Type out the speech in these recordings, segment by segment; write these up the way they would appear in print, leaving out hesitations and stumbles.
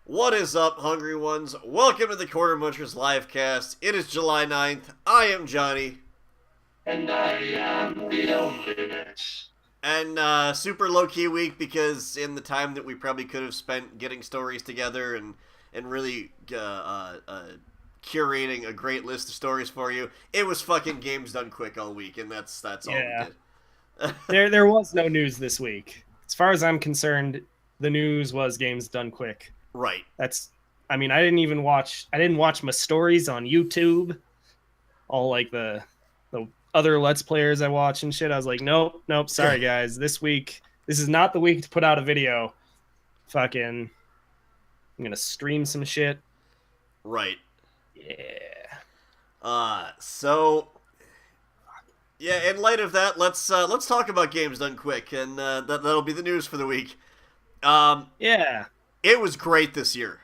What is up, hungry ones? Welcome to the Quarter Munchers livecast. It is July 9th. I am Johnny. And I am the loneliness. And super low key week because in the time that we probably could have spent getting stories together and really curating a great list of stories for you, it was fucking games done quick all week, and that's all we Yeah, did. there was no news this week. As far as I'm concerned, the news was games done quick. Right. That's I mean, I didn't watch my stories on YouTube, all like the other Let's Players I watch and shit. I was like, nope, sorry guys. This is not the week to put out a video. Fucking I'm gonna stream some shit. Right. Yeah. So yeah, in light of that, let's talk about games done quick, and that'll be the news for the week. Um, Yeah. it was great this year.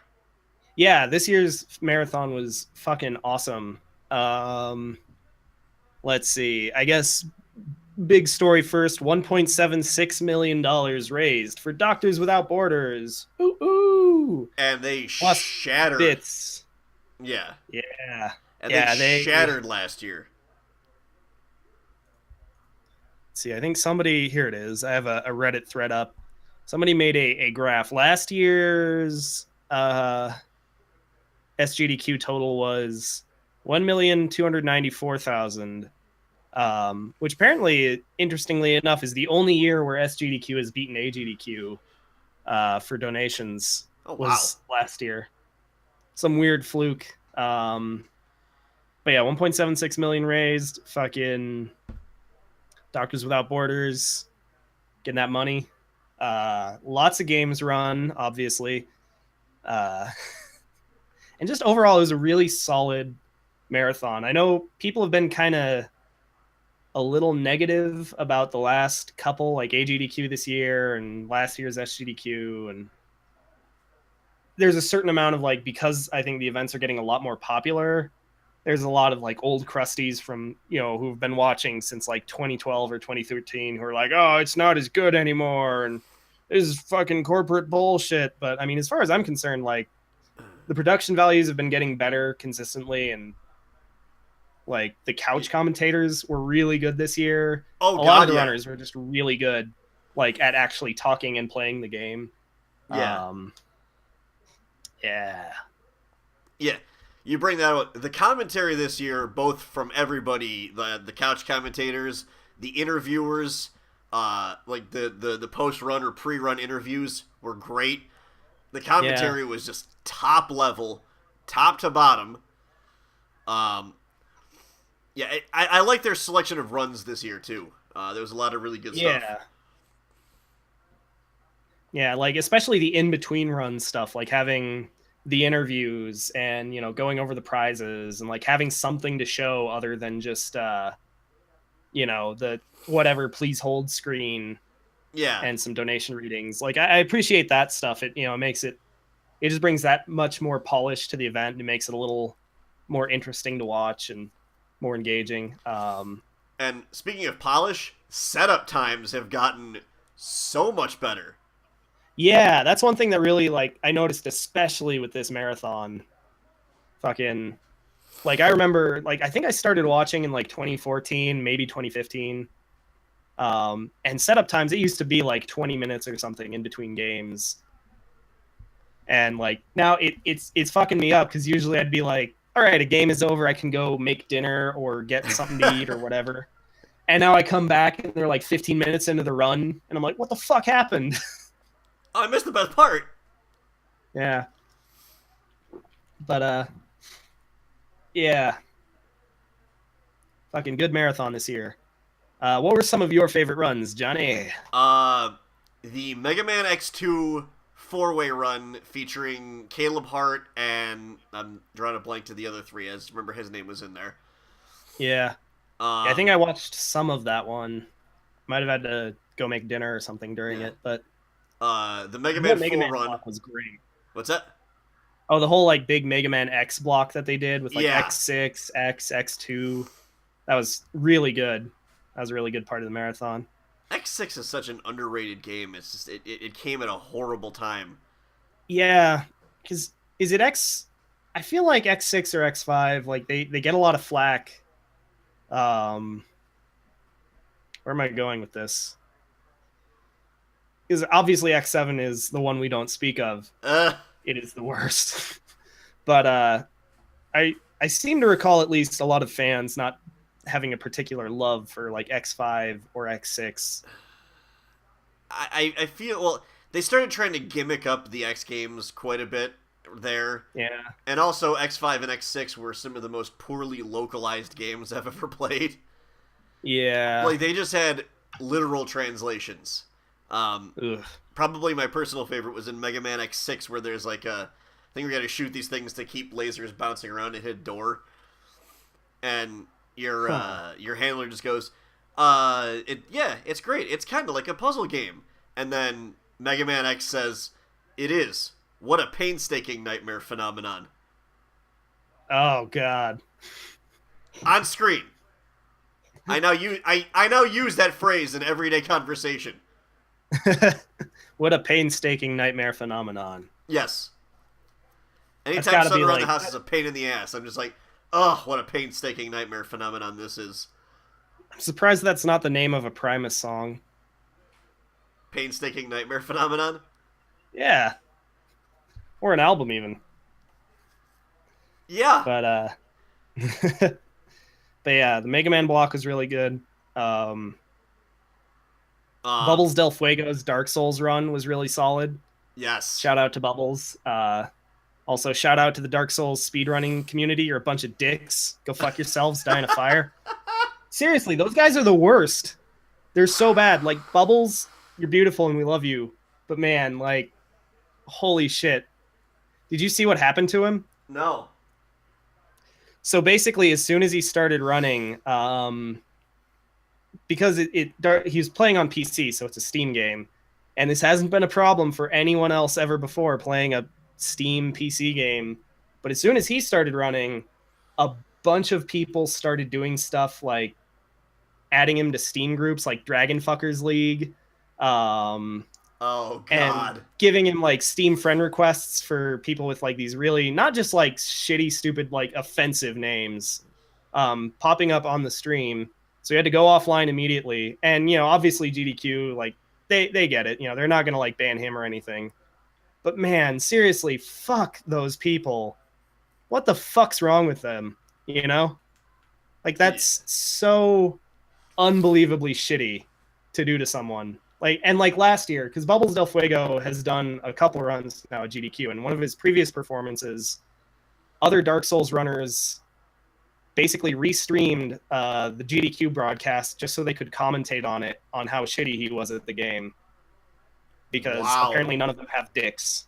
Yeah, this year's marathon was fucking awesome. Um let's see. I guess big story first. $1.76 million raised for Doctors Without Borders. Ooh, ooh. And they Plus shattered. bits. Yeah, Yeah. and they Yeah, they shattered last year. see. I think somebody here it is. I have a Reddit thread up. Somebody made a graph. Last year's SGDQ total was 1,294,000, which apparently, interestingly enough, is the only year where SGDQ has beaten AGDQ for donations. Oh wow. Was last year. Some weird fluke. But yeah, 1.76 million raised. Fucking Doctors Without Borders getting that money. Lots of games run, obviously. Uh, and just overall, it was a really solid marathon. I know people have been kind of a little negative about the last couple, like AGDQ this year and last year's SGDQ. And there's a certain amount of like, because I think the events are getting a lot more popular, there's a lot of like old crusties from, who've been watching since like 2012 or 2013 who are like, oh, it's not as good anymore. And this is fucking corporate bullshit. But I mean, as far as I'm concerned, like the production values have been getting better consistently, and like the couch commentators were really good this year. Oh A lot of god, the yeah, runners were just really good, like at actually talking and playing the game. yeah, Um, yeah, yeah. You bring that up. The commentary this year, both from everybody, the couch commentators, the interviewers, like the post run or pre run interviews were great. The yeah, commentary was just top level, top to bottom. Um, yeah, I like their selection of runs this year too. There was a lot of really good stuff. yeah, yeah. Like especially the in between run stuff, like having the interviews and going over the prizes and like having something to show other than just the whatever please hold screen Yeah, and some donation readings. Like I appreciate that stuff. It makes it just brings that much more polish to the event and it makes it a little more interesting to watch and more engaging. and speaking of polish, setup times have gotten so much better. Yeah, that's one thing that really like I noticed, especially with this marathon. Fucking like I remember, like I think I started watching in like 2014, maybe 2015. And setup times it used to be like 20 minutes or something in between games. And like now it's fucking me up because usually I'd be like, all right, a game is over, I can go make dinner or get something to eat or whatever. And now I come back and they're like 15 minutes into the run, and I'm like, what the fuck happened? Oh, I missed the best part. Yeah, but yeah, fucking good marathon this year. What were some of your favorite runs, Johnny? Uh, the Mega Man X2 four-way run featuring Caleb Hart and I'm drawing a blank to the other three. I just remember his name was in there. Yeah, yeah, I think Um, I watched some of that one. Might have had to go make dinner or something during yeah. it, but The Mega the whole Man Mega 4 Man run. block was great. What's that? Oh, the whole like big Mega Man X block that they did with like Yeah, X6, X2. That was really good. That was a really good part of the marathon. X6 is such an underrated game. It's just it came at a horrible time. Yeah. because is it X? I feel like X6 or X5, like they get a lot of flack. Where am I going with this? Because obviously X7 is the one we don't speak of. Uh, It is the worst. But I seem to recall at least a lot of fans not having a particular love for like X5 or X6. I feel, well, they started trying to gimmick up the X games quite a bit there. Yeah. And also, X5 and X6 were some of the most poorly localized games I've ever played. Yeah. Like, they just had literal translations. Ugh. Probably my personal favorite was in Mega Man X6, where there's like a thing where you gotta shoot these things to keep lasers bouncing around and hit a door. And your handler just goes, it's great. It's kind of like a puzzle game. And then Mega Man X says, it is. What a painstaking nightmare phenomenon. Oh God. On screen. I now use that phrase in everyday conversation. What a painstaking nightmare phenomenon. Yes. That's Anytime gotta Sun be Around like- the House is a pain in the ass, I'm just like, oh, what a painstaking nightmare phenomenon this is. I'm surprised that's not the name of a Primus song. Painstaking nightmare phenomenon? Yeah. Or an album even. Yeah. But but yeah, the Mega Man block was really good. Bubbles Del Fuego's Dark Souls run was really solid. Yes. Shout out to Bubbles. Also, shout out to the Dark Souls speedrunning community. You're a bunch of dicks. Go fuck yourselves. Die in a fire. Seriously, those guys are the worst. They're so bad. Like, Bubbles, you're beautiful and we love you. But man, like, holy shit. Did you see what happened to him? No. So basically, as soon as he started running, because he was playing on PC, so it's a Steam game, and this hasn't been a problem for anyone else ever before playing a Steam PC game. But as soon as he started running, a bunch of people started doing stuff like adding him to Steam groups like Dragon Fuckers League, Oh, God. and giving him like Steam friend requests for people with like these really not just like shitty, stupid, like offensive names popping up on the stream. So he had to go offline immediately. And, obviously GDQ, like they get it. They're not going to like ban him or anything. But man, seriously, fuck those people. What the fuck's wrong with them? Like that's so unbelievably shitty to do to someone. Like last year, because Bubbles Del Fuego has done a couple runs now at GDQ, and one of his previous performances, other Dark Souls runners basically restreamed the GDQ broadcast just so they could commentate on it, on how shitty he was at the game. Because apparently none of them have dicks.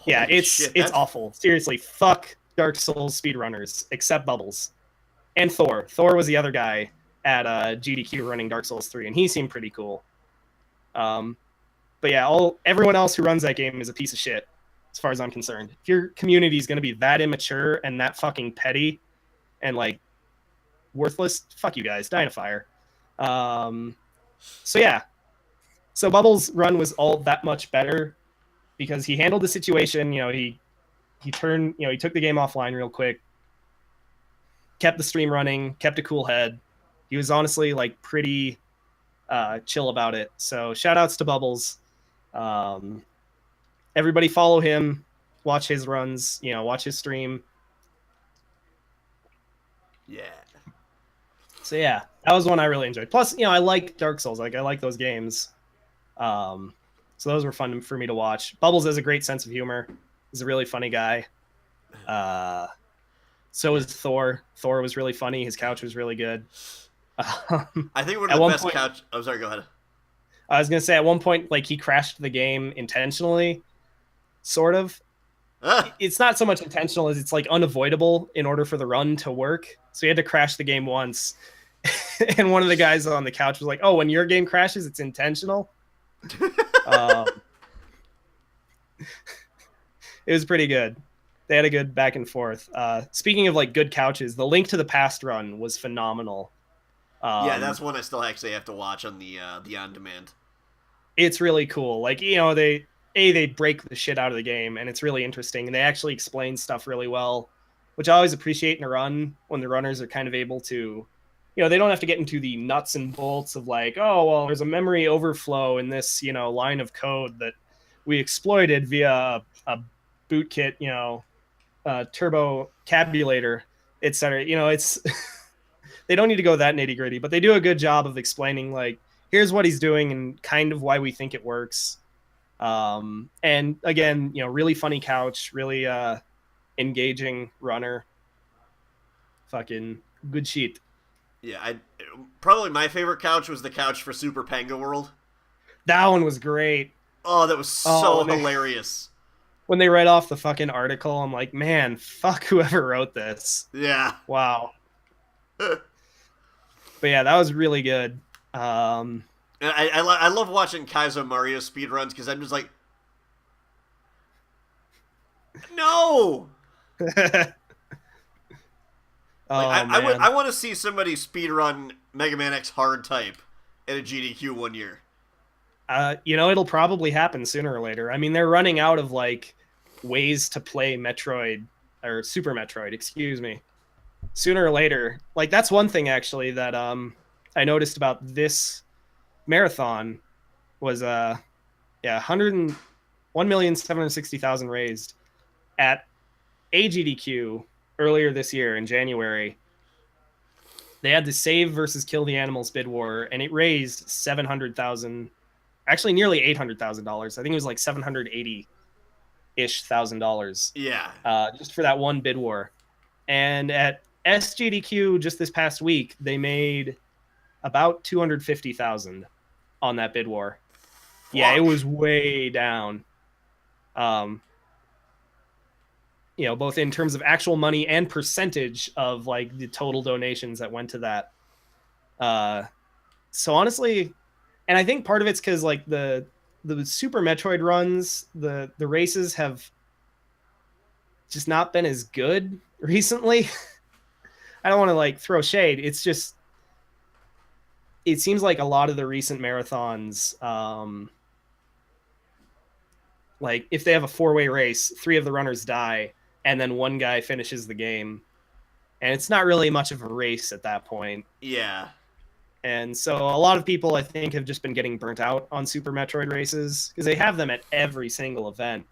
Yeah, it's awful. Seriously, fuck Dark Souls speedrunners, except Bubbles. And Thor. Thor was the other guy at GDQ running Dark Souls 3, and he seemed pretty cool. But yeah, everyone else who runs that game is a piece of shit, as far as I'm concerned. If your community is going to be that immature and that fucking petty and like worthless, fuck you guys, die in a fire. So yeah, so Bubbles' run was all that much better because he handled the situation. He turned, he took the game offline real quick, kept the stream running, kept a cool head. He was honestly like pretty chill about it. So shout outs to Bubbles. Everybody follow him, watch his runs, watch his stream. Yeah. So yeah, that was one I really enjoyed. Plus, I like Dark Souls. Like I like those games. So those were fun for me to watch. Bubbles has a great sense of humor. He's a really funny guy. So is Thor. Thor was really funny. His couch was really good. I think one of the best couch. Oh, sorry. Go ahead. I was gonna say at one point, like he crashed the game intentionally, sort of. It's not so much intentional as it's like unavoidable in order for the run to work. So he had to crash the game once, and one of the guys on the couch was like, "Oh, when your game crashes, it's intentional." It was pretty good. They had a good back and forth. Speaking of like good couches, the Link to the Past run was phenomenal. Yeah, that's one I still actually have to watch on the on demand. It's really cool. Like it they break the shit out of the game, and it's really interesting, and they actually explain stuff really well, which I always appreciate in a run when the runners are kind of able to, they don't have to get into the nuts and bolts of like, oh, well, there's a memory overflow in this, line of code that we exploited via a bootkit, turbo cabulator, etc. It's they don't need to go that nitty gritty, but they do a good job of explaining like, here's what he's doing and kind of why we think it works. And again, really funny couch, really engaging runner, fucking good sheet. Yeah, probably my favorite couch was the couch for Super Panga World. That one was great. Oh, that was so hilarious. When they read off the fucking article, I'm like, man, fuck whoever wrote this. Yeah. Wow. But yeah, that was really good. And I love watching Kaizo Mario speedruns because I'm just like, no! I want to see somebody speedrun Mega Man X Hard Type at a GDQ one year. It'll probably happen sooner or later. I mean, they're running out of like ways to play Metroid or Super Metroid, excuse me. Sooner or later, like that's one thing actually that I noticed about this marathon was 101,760,000 raised at AGDQ earlier this year in January. They had the Save versus Kill the Animals bid war, and it raised $700,000, actually nearly $800,000. I think it was like $780-ish thousand. Yeah. Just for that one bid war. And at SGDQ just this past week, they made about $250,000 on that bid war. Fuck. Yeah, it was way down. Both in terms of actual money and percentage of like the total donations that went to that. So honestly, and I think part of it's because like the Super Metroid runs, the races have just not been as good recently. I don't want to like throw shade. It's just, it seems like a lot of the recent marathons, like if they have a 4-way race, 3 of the runners die, and then one guy finishes the game, and it's not really much of a race at that point. Yeah. And so a lot of people, I think, have just been getting burnt out on Super Metroid races because they have them at every single event.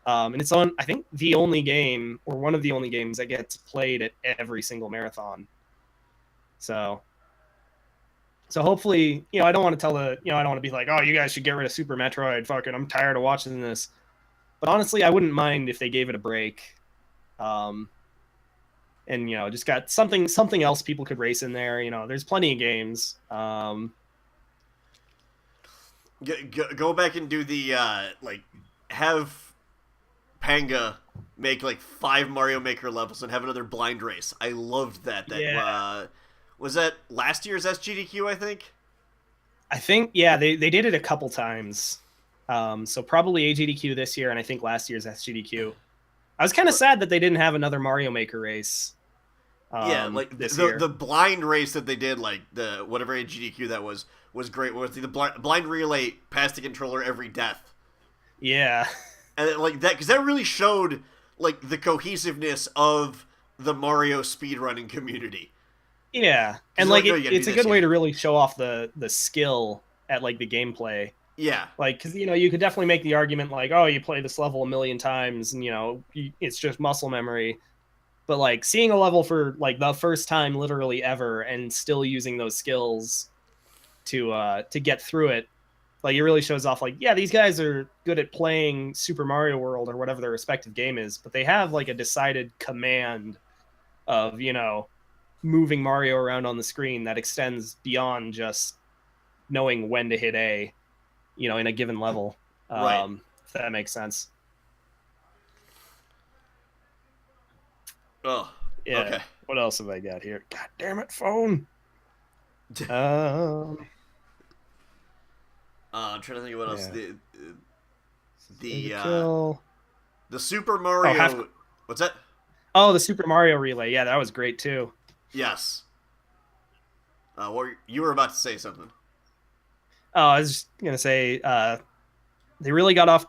And it's on, I think, the only game, or one of the only games that gets played at every single marathon. So hopefully, I don't want to I don't want to be like, oh, you guys should get rid of Super Metroid. Fucking, I'm tired of watching this. But honestly, I wouldn't mind if they gave it a break. And, just got something else people could race in there. There's plenty of games. Go back and do the, have Panga make, 5 Mario Maker levels and have another blind race. I loved that. Yeah. Was that last year's SGDQ, I think? I think, yeah, they did it a couple times. So probably AGDQ this year, and I think last year's SGDQ. I was kind of sad that they didn't have another Mario Maker race. The blind race that they did, the whatever AGDQ that was great. Was the blind relay past the controller every death. Yeah. And that, because that really showed the cohesiveness of the Mario speedrunning community. Yeah, and it's a good way to really show off the skill at the gameplay. Yeah, because you could definitely make the argument oh, you play this level a million times and it's just muscle memory, but seeing a level for the first time literally ever and still using those skills to get through it, it really shows off yeah, these guys are good at playing Super Mario World or whatever their respective game is, but they have a decided command of moving Mario around on the screen that extends beyond just knowing when to hit A, in a given level. Right. If that makes sense. Oh, yeah. Okay. What else have I got here? God damn it, phone. I'm trying to think of what else. Yeah. The Super Mario. Oh, what's that? Oh, the Super Mario Relay. Yeah, that was great too. Yes. You were about to say something. Oh, I was just gonna say they really got off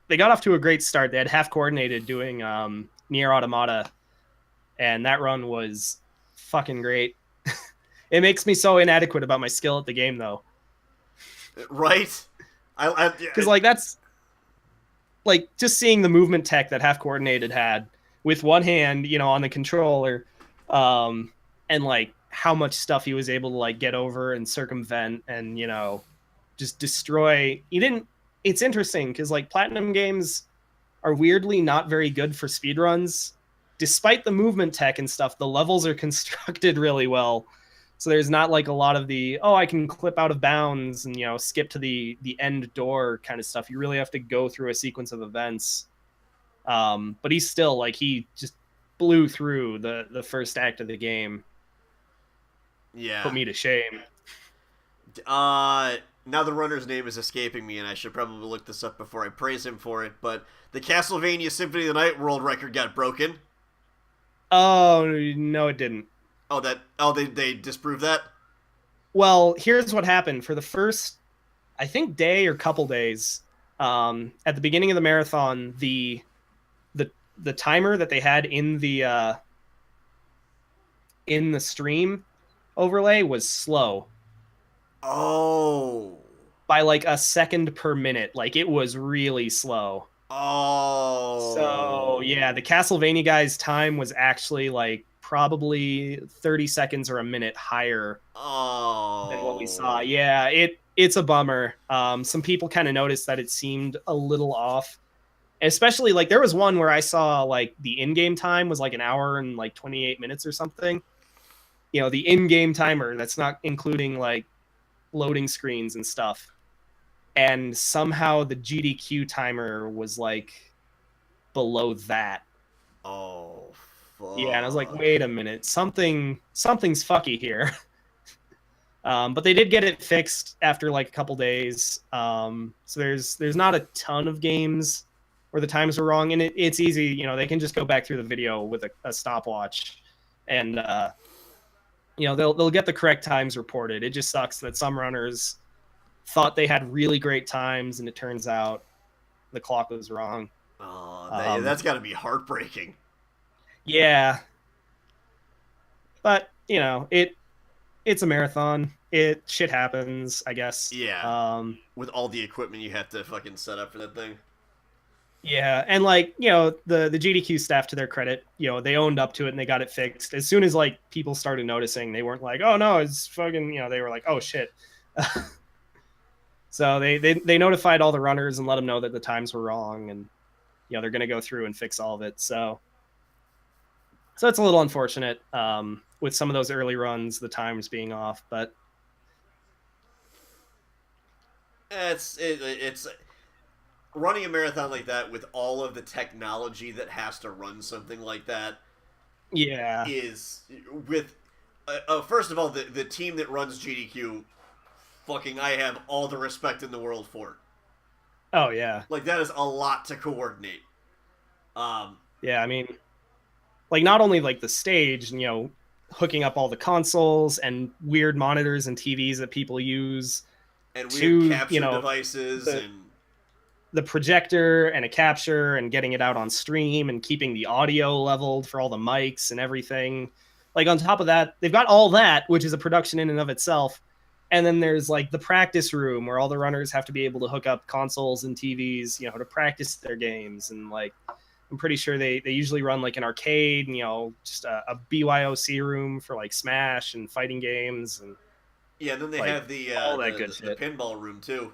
they got off to a great start. They had half coordinated doing Nier Automata, and that run was fucking great. It makes me so inadequate about my skill at the game, though. Right? Because like that's like just seeing the movement tech that half coordinated had with one hand, on the controller, and like how much stuff he was able to like get over and circumvent and just destroy. He didn't. It's interesting because like Platinum games are weirdly not very good for speedruns. Despite the movement tech and stuff, the levels are constructed really well. So there's not like a lot of the I can clip out of bounds and skip to the end door kind of stuff. You really have to go through a sequence of events. But he's still like he just blew through the first act of the game. Yeah. Put me to shame. Now the runner's name is escaping me, and I should probably look this up before I praise him for it. But the Castlevania Symphony of the Night world record got broken. Oh no, it didn't. They disproved that? Well, here's what happened. For the first, I think, day or couple days, at the beginning of the marathon, the timer that they had in the stream overlay was slow. Oh. By like a second per minute. Like it was really slow. Oh. So yeah, the Castlevania guy's time was actually like probably 30 seconds or a minute higher than what we saw. Yeah, it's a bummer. Some people kind of noticed that it seemed a little off. Especially like there was one where I saw like the in-game time was like an hour and like 28 minutes or something. The in-game timer, that's not including like loading screens and stuff. And somehow the GDQ timer was like below that. Oh, fuck. Yeah, and I was like, wait a minute, something's fucky here. But they did get it fixed after like a couple days. So there's not a ton of games where the times were wrong, and it's easy. They can just go back through the video with a stopwatch, and they'll get the correct times reported. It just sucks that some runners thought they had really great times, and it turns out the clock was wrong. Oh, that's got to be heartbreaking. Yeah. But, it's a marathon. Shit happens, I guess. Yeah. With all the equipment you have to fucking set up for that thing. Yeah, and like, the GDQ staff, to their credit, they owned up to it and they got it fixed. As soon as like people started noticing, they weren't like, oh no, it's fucking, they were like, oh shit. So they notified all the runners and let them know that the times were wrong, and they're going to go through and fix all of it. So it's a little unfortunate with some of those early runs, the times being off, but it's running a marathon like that with all of the technology that has to run something like that. Yeah, is with first of all the team that runs GDQ. Fucking, I have all the respect in the world for. Oh yeah, like that is a lot to coordinate. Yeah, I mean, like not only like the stage and hooking up all the consoles and weird monitors and TVs that people use, and weird capture devices and the projector and a capture and getting it out on stream and keeping the audio leveled for all the mics and everything. Like on top of that, they've got all that, which is a production in and of itself. And then there's like the practice room where all the runners have to be able to hook up consoles and TVs, to practice their games. And like, I'm pretty sure they usually run like an arcade, just a BYOC room for like Smash and fighting games. And yeah, then they like, have the pinball room too.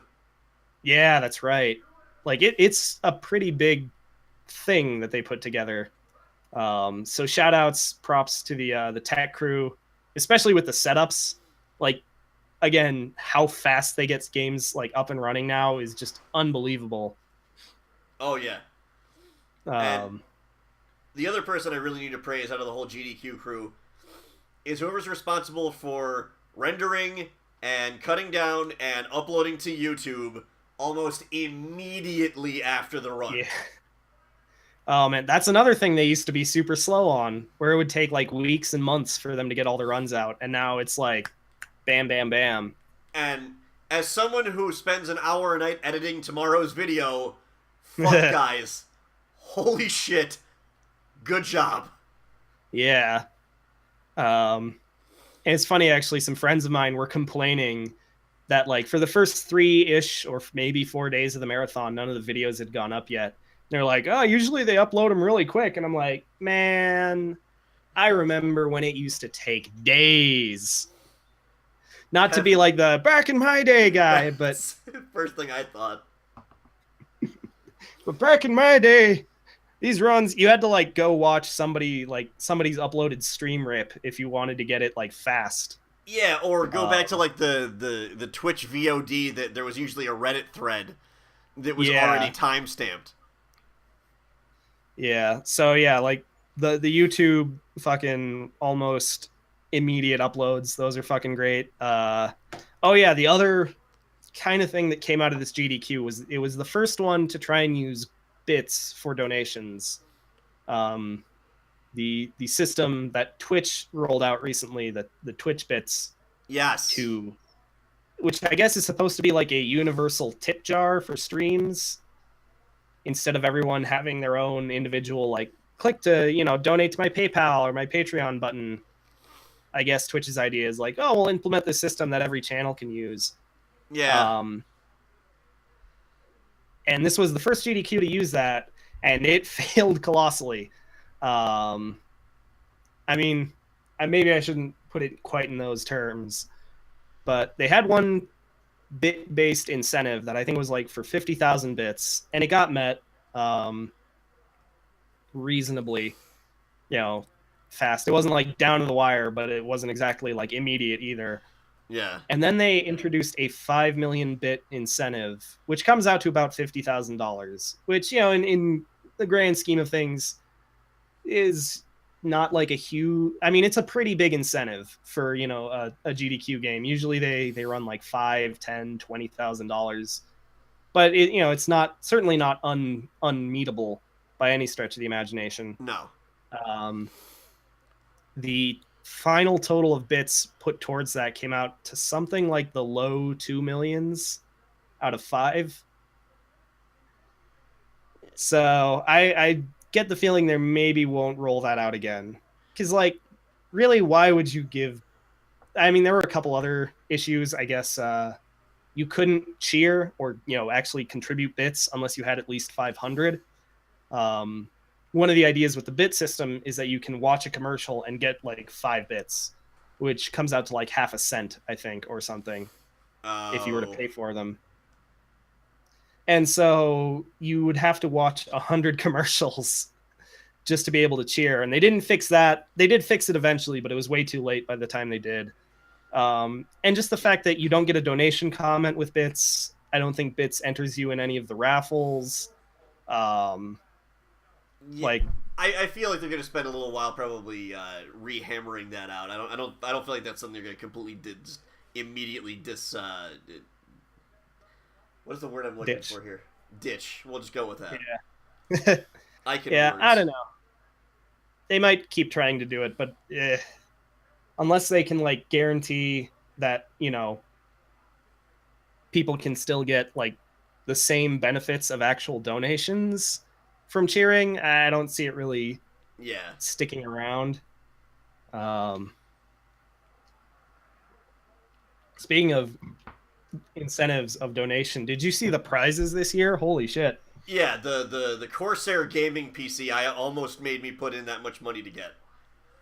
Yeah, that's right. Like it's a pretty big thing that they put together. So shout outs, props to the tech crew, especially with the setups. Like, again, how fast they get games like up and running now is just unbelievable. Oh yeah. And the other person I really need to praise out of the whole GDQ crew is whoever's responsible for rendering and cutting down and uploading to YouTube almost immediately after the run. Yeah. Oh man, that's another thing they used to be super slow on, where it would take like weeks and months for them to get all the runs out, and now it's like bam, bam, bam. And as someone who spends an hour a night editing tomorrow's video, Fuck, guys. Holy shit. Good job. Yeah. And it's funny, actually, some friends of mine were complaining that, like, for the first 3-ish or maybe 4 days of the marathon, none of the videos had gone up yet. They're like, oh, usually they upload them really quick. And I'm like, man, I remember when it used to take days. Not to be like the back in my day guy, but First thing I thought. but back in my day, these runs, you had to like go watch somebody's uploaded stream rip if you wanted to get it like fast. Yeah, or go back to like the Twitch VOD that there was usually a Reddit thread that was already timestamped. Yeah. So yeah, like the YouTube fucking almost immediate uploads, those are fucking great. Oh yeah, the other kind of thing that came out of this GDQ was it was the first one to try and use bits for donations. The system that Twitch rolled out recently, the Twitch bits. Yes. Which I guess is supposed to be like a universal tip jar for streams, instead of everyone having their own individual like click to, donate to my PayPal or my Patreon button. I guess Twitch's idea is like, oh, we'll implement this system that every channel can use. Yeah. And this was the first GDQ to use that, and it failed colossally. I mean, maybe I shouldn't put it quite in those terms, but they had one bit-based incentive that I think was like for 50,000 bits, and it got met reasonably, fast. It wasn't like down to the wire, but it wasn't exactly like immediate either. Yeah. And then they introduced a 5 million bit incentive, which comes out to about $50,000, which, in the grand scheme of things is not like a huge, I mean, it's a pretty big incentive for, a GDQ game. Usually they run like $5, $10, $20,000, but it's certainly not unmeetable by any stretch of the imagination. No. The final total of bits put towards that came out to something like the low 2 millions out of 5. So I get the feeling there maybe won't roll that out again. Because, like, really, why would you give... I mean, there were a couple other issues, I guess. You couldn't cheer or, actually contribute bits unless you had at least 500. One of the ideas with the bit system is that you can watch a commercial and get like 5 bits, which comes out to like half a cent, I think, or something, if you were to pay for them. And so you would have to watch 100 commercials just to be able to cheer. And they didn't fix that. They did fix it eventually, but it was way too late by the time they did. And just the fact that you don't get a donation comment with bits. I don't think bits enters you in any of the raffles. Like, I feel like they're gonna spend a little while probably rehammering that out. I don't feel like that's something they're gonna completely immediately what is the word I'm looking for here? Ditch. We'll just go with that. Yeah. Yeah, I don't know. They might keep trying to do it, but unless they can like guarantee that people can still get like the same benefits of actual donations from cheering, I don't see it really sticking around. Speaking of incentives of donation, did you see the prizes this year? Holy shit. Yeah, the Corsair gaming PC, I almost made me put in that much money to get.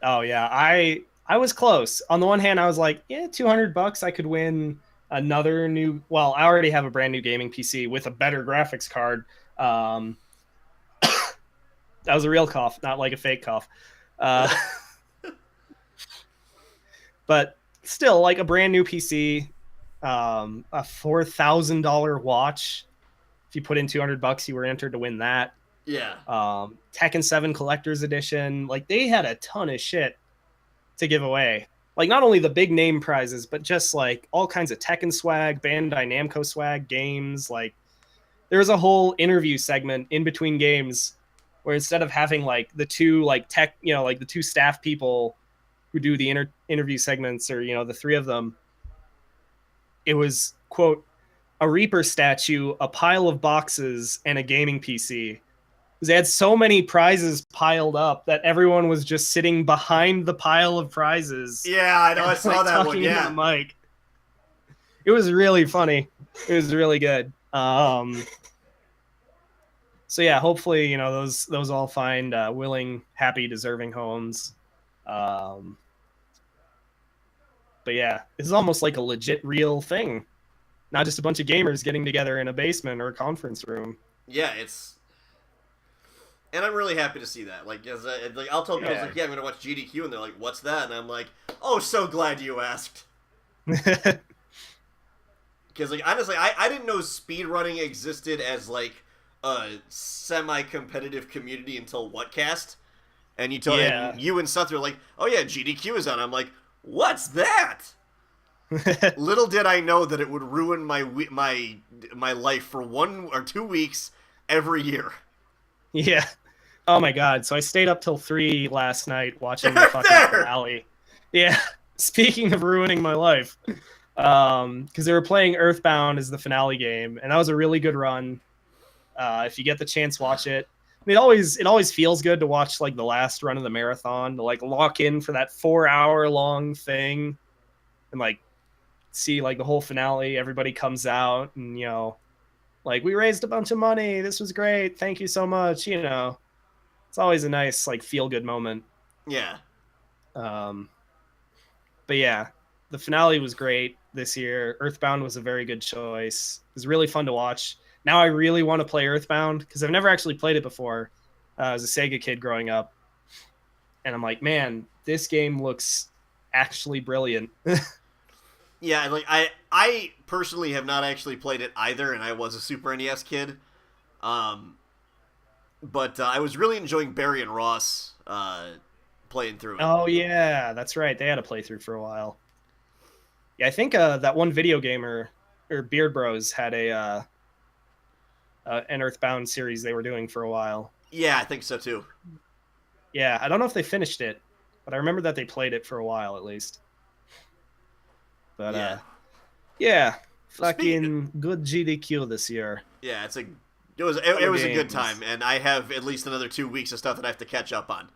Oh yeah, I was close. On the one hand, I was like, yeah, $200 I could win another new, well, I already have a brand new gaming PC with a better graphics card. That was a real cough, not like a fake cough. But still, like a brand new PC, a $4,000 watch. If you put in $200, you were entered to win that. Yeah. Tekken 7 Collector's Edition. Like, they had a ton of shit to give away. Like, not only the big name prizes, but just like all kinds of Tekken swag, Bandai Namco swag, games. Like, there was a whole interview segment in between games where instead of having like the two like tech, like the two staff people who do the interview segments, or the three of them, it was, quote, a Reaper statue, a pile of boxes, and a gaming PC. They had so many prizes piled up that everyone was just sitting behind the pile of prizes. Yeah, I know. I and, saw like, that one. talking into Yeah. the mic. It was really funny. It was really good. So yeah, hopefully, you know, those all find willing, happy, deserving homes. But yeah, this is almost like a legit, real thing, not just a bunch of gamers getting together in a basement or a conference room. Yeah, and I'm really happy to see that. Like, I'll tell people, Yeah. like, yeah, I'm gonna watch GDQ, and they're like, what's that? And I'm like, oh, so glad you asked. Because, like, honestly, I didn't know speedrunning existed as, like, a semi-competitive community until Whatcast. And you and Seth were like, oh yeah, GDQ is on. I'm like, what's that? Little did I know that it would ruin my life for 1 or 2 weeks every year. Yeah. Oh my god. So I stayed up till 3 last night watching the There, fucking there! finale. Yeah. Speaking of ruining my life. Because they were playing Earthbound as the finale game, and that was a really good run. If you get the chance, watch it. I mean, it always feels good to watch like the last run of the marathon, to like lock in for that 4-hour long thing and like see like the whole finale. Everybody comes out and, you know, like, we raised a bunch of money. This was great. Thank you so much. You know, it's always a nice like feel good moment. Yeah. But yeah, the finale was great this year. Earthbound was a very good choice. It was really fun to watch. Now I really want to play Earthbound because I've never actually played it before. I was a Sega kid growing up, and I'm like, man, this game looks actually brilliant. Yeah, like I personally have not actually played it either, and I was a Super NES kid. But I was really enjoying Barry and Ross playing through it. Oh yeah, that's right. They had a playthrough for a while. Yeah, I think that one video gamer or Beard Bros had an Earthbound series they were doing for a while. Yeah, I think so too. Yeah, I don't know if they finished it, but I remember that they played it for a while at least. But Yeah. yeah, Well, fucking good GDQ this year. Yeah, it was a good games. time, and I have at least another 2 weeks of stuff that I have to catch up on.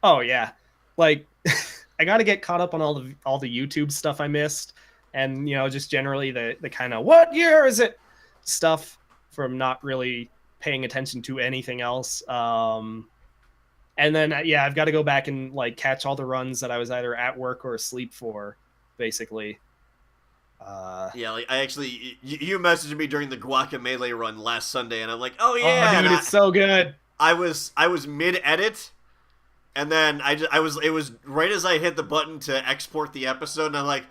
Oh yeah, like I got to get caught up on all the YouTube stuff I missed, and, you know, just generally the kind of what year is it stuff from not really paying attention to anything else. And then yeah, I've got to go back and like catch all the runs that I was either at work or asleep for, basically. Yeah, like I actually, you messaged me during the Guacamelee run last Sunday, and I'm like, oh yeah, oh dude, it's so good. I was mid edit, and then it was right as I hit the button to export the episode, and I'm like,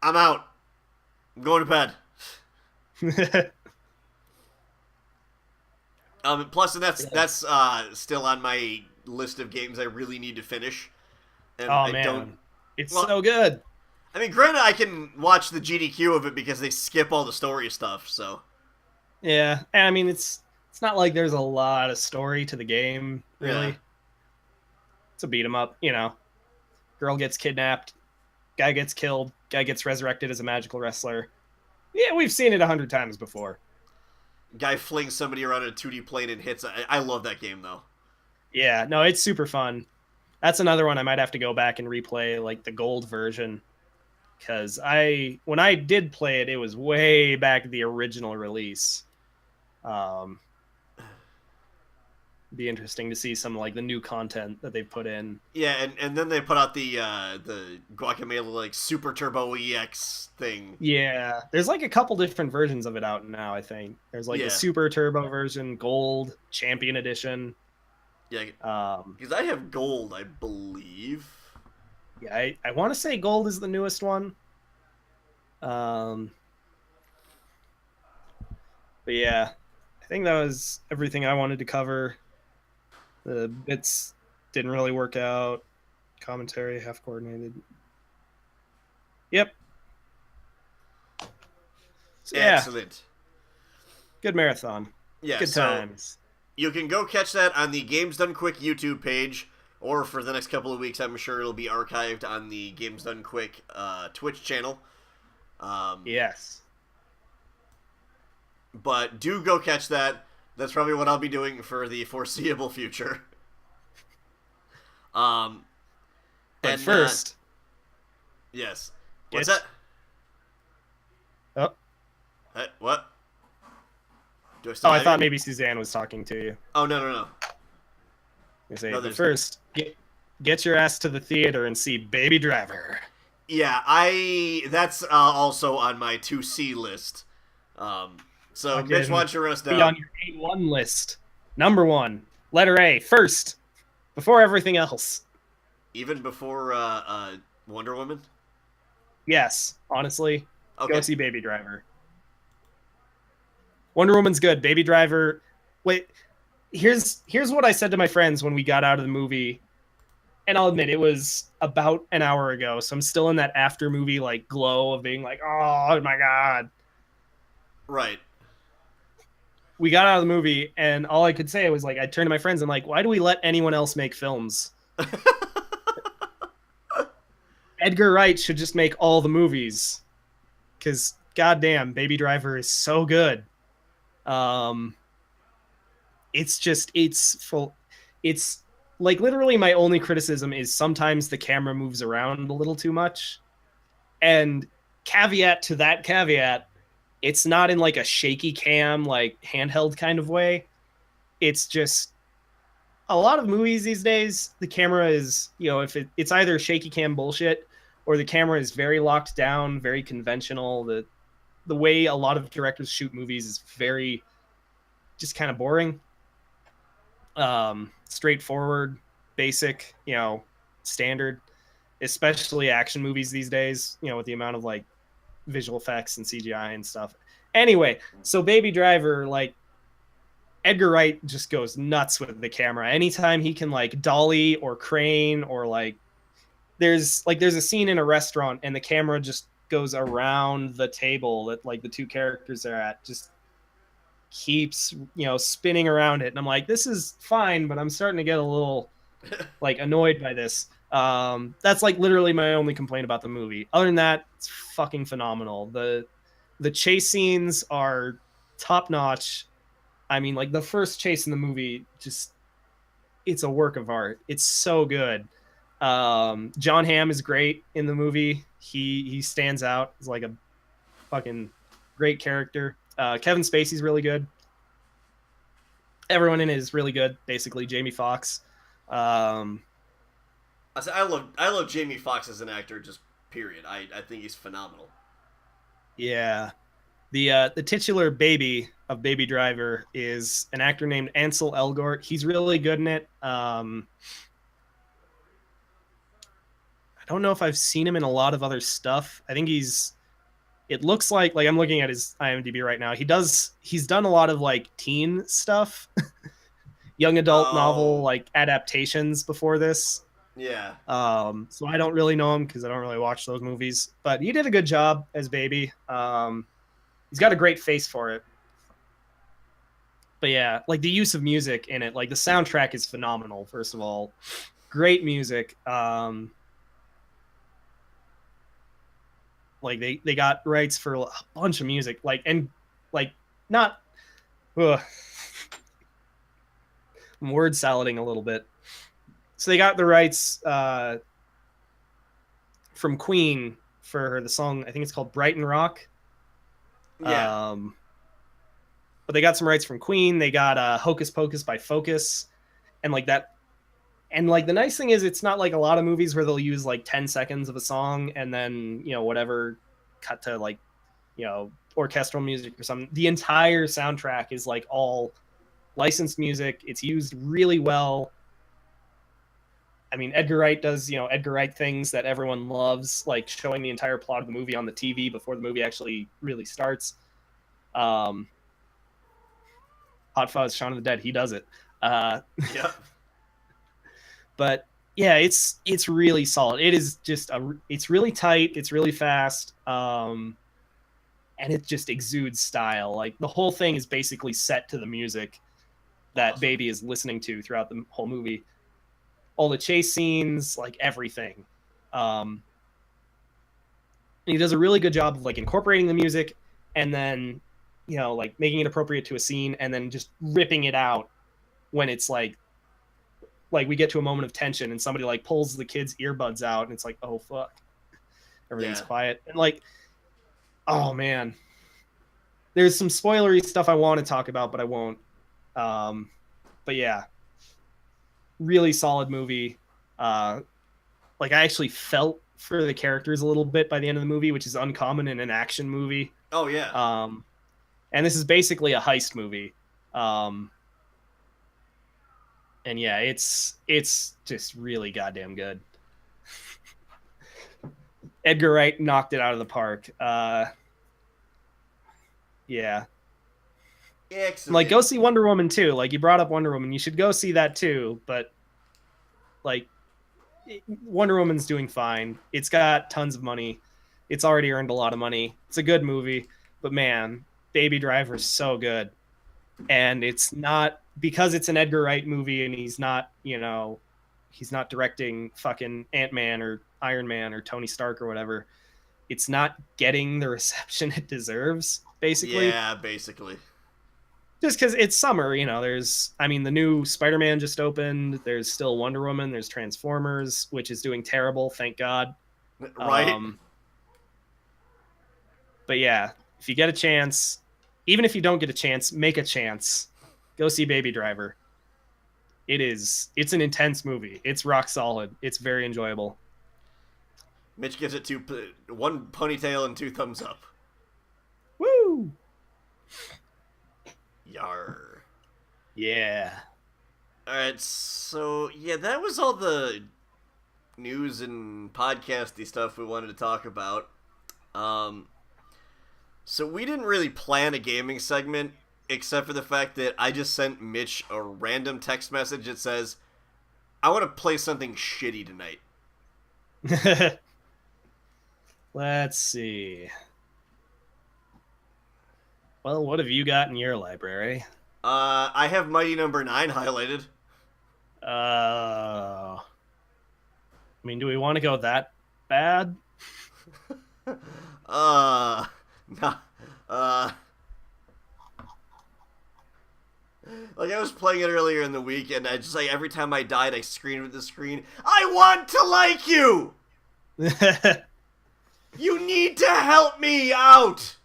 I'm out, I'm going to bed. Plus, and that's still on my list of games I really need to finish. And Oh man, it's so good. I mean, granted, I can watch the GDQ of it because they skip all the story stuff. So Yeah, and I mean it's not like there's a lot of story to the game, really. Yeah. It's a beat 'em up, you know. Girl gets kidnapped, guy gets killed, guy gets resurrected as a magical wrestler. Yeah, we've seen it 100 times before. guy flings somebody around in a 2D plane and hits. I love that game though. Yeah, no, it's super fun. That's another one I might have to go back and replay, like the gold version, because when I did play it, it was way back at the original release. Be interesting to see some like the new content that they've put in. Yeah, and then they put out the Guacamelee like Super Turbo EX thing. Yeah, there's like a couple different versions of it out now. I think there's like Yeah. the Super Turbo version, Gold, Champion Edition. Yeah, because I have gold, I believe. Yeah, I want to say Gold is the newest one. But yeah, I think that was everything I wanted to cover. The bits didn't really work out. Commentary half coordinated. Yep. So, yeah, Excellent. good marathon. Yeah, Good so times. you can go catch that on the Games Done Quick YouTube page, or for the next couple of weeks, I'm sure it'll be archived on the Games Done Quick Twitch channel. Yes. but do go catch that. That's probably what I'll be doing for the foreseeable future. But And first, yes. What's Get- that? oh, What? Do I still I have thought you? maybe Suzanne was talking to you. Oh, no. You say, No, but there's- first, get your ass to the theater and see Baby Driver. Yeah, that's also on my 2C list. So, Mitch, Fucking why don't you run us Be down? on your A1 list. Number 1, letter A, first, before everything else. Even before Wonder Woman? Yes, honestly, Okay. go see Baby Driver. Wonder Woman's good. Baby Driver. Wait, here's what I said to my friends when we got out of the movie, and I'll admit it was about an hour ago, so I'm still in that after movie like glow of being like, oh my god. Right. We got out of the movie, and all I could say was like, I turned to my friends and like, why do we let anyone else make films? Edgar Wright should just make all the movies, because goddamn, Baby Driver is so good. It's full. It's like literally my only criticism is sometimes the camera moves around a little too much, and caveat to that caveat, it's not in like a shaky cam, like handheld kind of way. It's just a lot of movies these days, the camera is, if it's either shaky cam bullshit or the camera is very locked down, very conventional. The way a lot of directors shoot movies is very just kind of boring, straightforward, basic, standard, especially action movies these days, with the amount of like visual effects and CGI and stuff. Anyway, so Baby Driver, like, Edgar Wright just goes nuts with the camera. Anytime he can like dolly or crane or like there's a scene in a restaurant and the camera just goes around the table that like the two characters are at, just keeps, spinning around it. And I'm like, this is fine, but I'm starting to get a little like annoyed by this. That's like literally my only complaint about the movie. Other than that, it's fucking phenomenal. The chase scenes are top notch. I mean, like the first chase in the movie, just it's a work of art. It's so good. John Hamm is great in the movie. He stands out. He's like a fucking great character. Kevin Spacey's really good. Everyone in it is really good. Basically, Jamie Foxx. I love Jamie Foxx as an actor, just period. I think he's phenomenal. Yeah. The titular baby of Baby Driver is an actor named Ansel Elgort. He's really good in it. I don't know if I've seen him in a lot of other stuff. I think it looks like I'm looking at his IMDb right now. He's done a lot of like teen stuff, young adult novel like adaptations before this. Yeah. So I don't really know him because I don't really watch those movies, but he did a good job as Baby. He's got a great face for it. But yeah, like the use of music in it, like the soundtrack is phenomenal. First of all, great music. Like they got rights for a bunch of music, not. Ugh. I'm word salading a little bit. So they got the rights from Queen for the song. I think it's called Brighton Rock. Yeah. But they got some rights from Queen. They got Hocus Pocus by Focus, and like that. And like the nice thing is, it's not like a lot of movies where they'll use like 10 seconds of a song and then whatever, cut to like orchestral music or something. The entire soundtrack is like all licensed music. It's used really well. I mean, Edgar Wright does Edgar Wright things that everyone loves, like showing the entire plot of the movie on the TV before the movie actually really starts. Hot Fuzz, Shaun of the Dead, he does it. Yep. But yeah, it's really solid. It is just it's really tight. It's really fast. And it just exudes style. Like the whole thing is basically set to the music that Awesome. Baby is listening to throughout the whole movie. All the chase scenes, like everything. And he does a really good job of like incorporating the music and then like making it appropriate to a scene and then just ripping it out when it's like we get to a moment of tension and somebody like pulls the kid's earbuds out and it's like, oh fuck, everything's quiet. And like, oh man, there's some spoilery stuff I want to talk about, but I won't. But yeah, really solid movie. Like I actually felt for the characters a little bit by the end of the movie, which is uncommon in an action movie. Oh yeah. And this is basically a heist movie. And yeah, it's just really goddamn good. Edgar Wright knocked it out of the park. Yeah. Excellent. Like, go see Wonder Woman too. Like, you brought up Wonder Woman. You should go see that too. But, like, Wonder Woman's doing fine. It's got tons of money. It's already earned a lot of money. It's a good movie. But, man, Baby Driver's so good. And it's not... Because it's an Edgar Wright movie and he's not, he's not directing fucking Ant-Man or Iron Man or Tony Stark or whatever. It's not getting the reception it deserves, basically. Yeah, basically. Just because it's summer, the new Spider-Man just opened. There's still Wonder Woman. There's Transformers, which is doing terrible, thank God. Right. But yeah, if you get a chance, even if you don't get a chance, make a chance. Go see Baby Driver. It's an intense movie. It's rock solid. It's very enjoyable. Mitch gives it 1 ponytail and 2 thumbs up. Woo! Yar. Yeah. Alright, so yeah, that was all the news and podcasty stuff we wanted to talk about. So we didn't really plan a gaming segment, except for the fact that I just sent Mitch a random text message that says, I want to play something shitty tonight. Let's see. Well, what have you got in your library? I have Mighty Number 9 highlighted. Do we want to go that bad? Nah. Like, I was playing it earlier in the week, and I just, like, every time I died, I screamed at the screen, I want to like you! You need to help me out!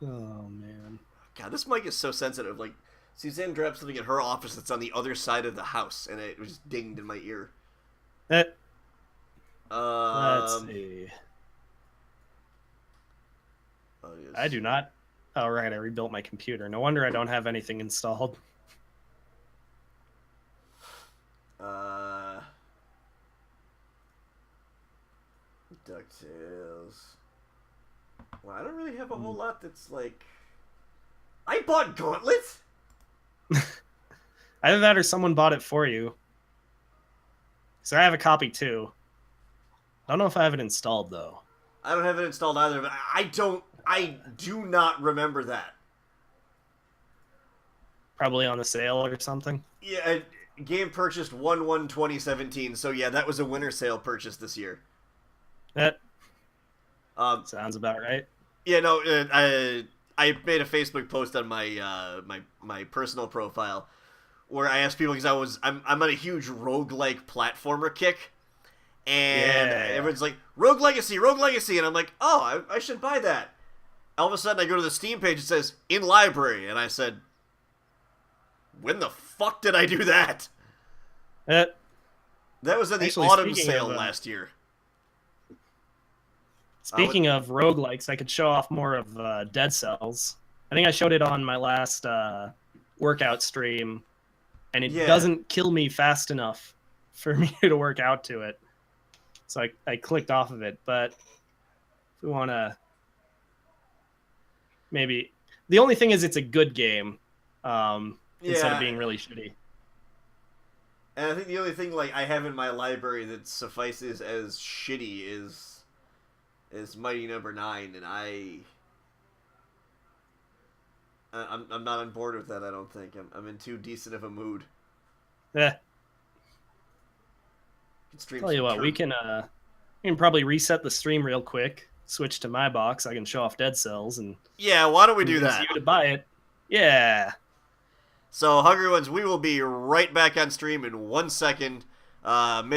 Oh, man. God, this mic is so sensitive. Like, Suzanne dropped something at her office that's on the other side of the house, and it was dinged in my ear. Let's see. Oh, yes. I do not. Oh, right. I rebuilt my computer. No wonder I don't have anything installed. DuckTales. Well, I don't really have a whole lot that's like... I bought Gauntlet? Either that or someone bought it for you. So I have a copy too. I don't know if I have it installed though. I don't have it installed either, but I do not remember that. Probably on the sale or something. Yeah, game purchased 1/1/2017, so yeah, that was a winter sale purchase this year. That sounds about right. Yeah, no, I made a Facebook post on my my personal profile where I asked people, because I'm on a huge roguelike platformer kick, and everyone's like, Rogue Legacy, and I'm like, oh, I should buy that. All of a sudden I go to the Steam page, it says, in library, and I said, when the fuck did I do that? That was in the autumn sale last year. Speaking of roguelikes, I could show off more of Dead Cells. I think I showed it on my last workout stream, and it doesn't kill me fast enough for me to work out to it. So I clicked off of it, but if we want to... Maybe... The only thing is it's a good game, instead of being really shitty. And I think the only thing like I have in my library that suffices as shitty is Mighty Number 9, and I'm not on board with that. I don't think I'm in too decent of a mood. Tell you what, we can probably reset the stream real quick switch to my box, I can show off Dead Cells and Yeah, why don't we do convince that? you to buy it. Yeah. So, Hungry Ones, we will be right back on stream in 1 second. Mitch